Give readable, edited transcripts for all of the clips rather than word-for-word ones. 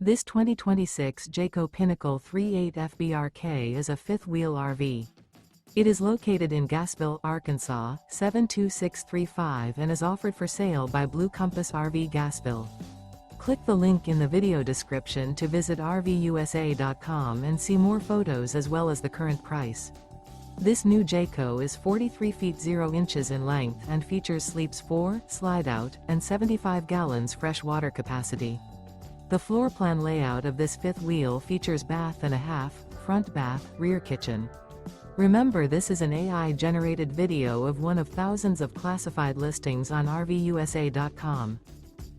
This 2026 Jayco Pinnacle 38 FBRK is a fifth-wheel RV. It is located in Gassville, Arkansas, 72635 and is offered for sale by Blue Compass RV Gassville. Click the link in the video description to visit RVUSA.com and see more photos as well as the current price. This new Jayco is 43 feet 0 inches in length and features sleeps 4, slide-out, and 75 gallons fresh water capacity. The floor plan layout of this fifth wheel features bath and a half, front bath, rear kitchen. Remember, this is an AI-generated video of one of thousands of classified listings on RVUSA.com.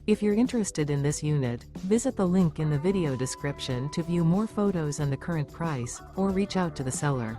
If you're interested in this unit, visit the link in the video description to view more photos and the current price, or reach out to the seller.